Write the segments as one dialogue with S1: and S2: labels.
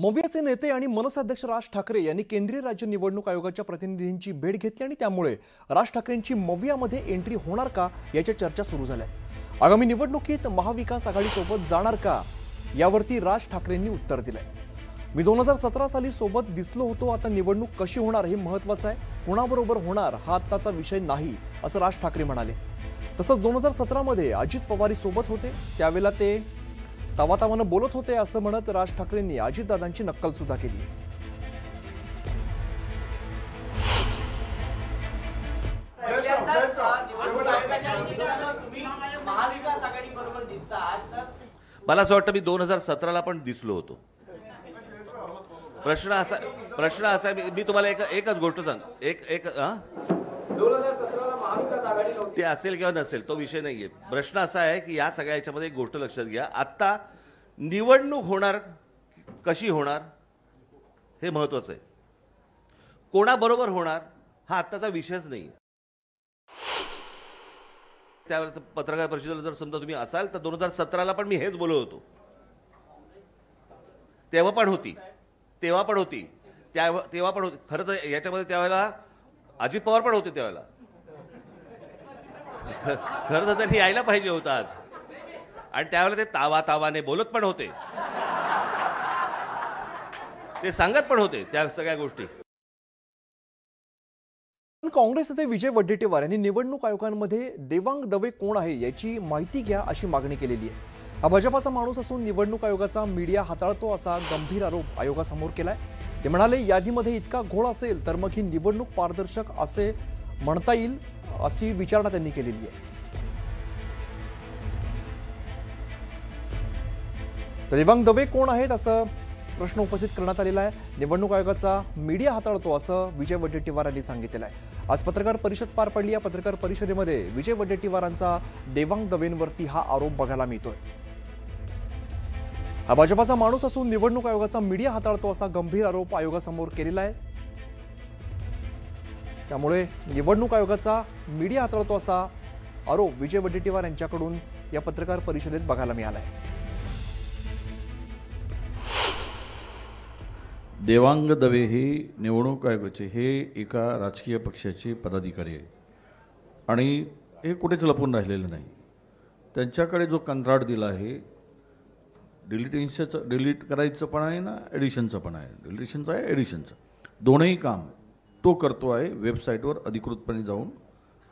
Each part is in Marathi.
S1: मवियाचे नेते आणि मनसाध्यक्ष राज ठाकरे यांनी केंद्रीय राज्य निवडणूक आयोगाच्या प्रतिनिधींची भेट घेतली आणि त्यामुळे राज ठाकरेंची मवियामध्ये एंट्री होणार का याच्या चर्चा सुरू झाल्यात। आगामी निवडणुकीत महाविकास आघाडीसोबत जाणार का यावरती राज ठाकरेंनी उत्तर दिलंय। मी 2017 साली सोबत दिसलो होतो, आता निवडणूक कशी होणार हे महत्त्वाचं आहे, कोणाबरोबर होणार हा आत्ताचा विषय नाही असं राज ठाकरे म्हणाले। तसंच 2017 मध्ये अजित पवार सोबत होते, त्यावेळेला ते तावातावानं बोलत होते असं म्हणत राज ठाकरेंनी अजितदादांची नक्कल सुद्धा केली आहे।
S2: मला असं वाटतं मी 2017ला पण दिसलो होतो। प्रश्न असा मी तुम्हाला एकच गोष्ट सांग, एक
S3: 2017ला महाविकास आघाडी नव्हती,
S2: ते असेल किंवा नसेल तो विषय नाहीये। प्रश्न असा आहे की या सगळ्या याच्यामध्ये एक गोष्ट लक्षात घ्या, आता निवडणूक होणार कशी होणार हे महत्त्वाचं आहे, कोणाबरोबर होणार हा आत्ताचा विषयच नाही। त्यावेळेस पत्रकार परिषदेला जर समजा तुम्ही असाल तर 2017ला पण मी हेच बोलत होतो, तेव्हा पण होती खरं तर याच्यामध्ये त्यावेळेला अजित पवार पण होते, त्यावेळेला खरं तर त्यांनी यायला पाहिजे होतं आज, आणि त्यावेळेला ते तावाने बोलत पण होते, ते सांगत पण होते त्या सगळ्या गोष्टी।
S1: काँग्रेस नेते विजय वडेट्टीवार यांनी निवडणूक आयोगामध्ये देवांग दवे कोण आहे याची माहिती घ्या अशी मागणी केलेली आहे। हा भाजपाचा माणूस असून निवडणूक आयोगाचा मीडिया हाताळतो असा गंभीर आरोप आयोगासमोर केलाय। ते म्हणाले, यादीमध्ये इतका घोळ असेल तर मग ही निवडणूक पारदर्शक असे म्हणता येईल अशी विचारणा त्यांनी केलेली आहे। तर देवांग दवे कोण आहेत असं प्रश्न उपस्थित करण्यात आलेला आहे। निवडणूक आयोगाचा मीडिया हाताळतो असं विजय वडेट्टीवार यांनी सांगितलेलं आहे। आज पत्रकार परिषद पार पडली। या पत्रकार परिषदेमध्ये विजय वडेट्टीवारांचा देवांग दवेंवरती हा आरोप बघायला मिळतोय। हा भाजपाचा माणूस असून निवडणूक आयोगाचा मीडिया हाताळतो असा गंभीर आरोप आयोगासमोर केलेला आहे। त्यामुळे निवडणूक आयोगाचा मीडिया हाताळतो असा आरोप विजय वडेट्टीवार यांच्याकडून या पत्रकार परिषदेत बघायला मिळाला आहे।
S4: देवांग दवे हे निवडणूक आयोगाचे हे एका राजकीय पक्षाचे पदाधिकारी आहे आणि हे कुठेच लपून राहिलेलं नाही। त्यांच्याकडे जो कंत्राट दिला आहे, डिलीट करायचं पण आहे ना, एडिशनचं पण आहे, डिलिशनचं आहे एडिशनचं, दोनही काम तो करतो आहे वेबसाईटवर अधिकृतपणे जाऊन।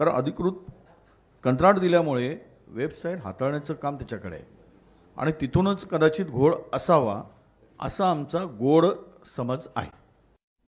S4: कारण अधिकृत कंत्राट दिल्यामुळे वेबसाईट हाताळण्याचं काम त्याच्याकडे आहे आणि तिथूनच कदाचित घोळ असावा असा आमचा गोड समज आहे।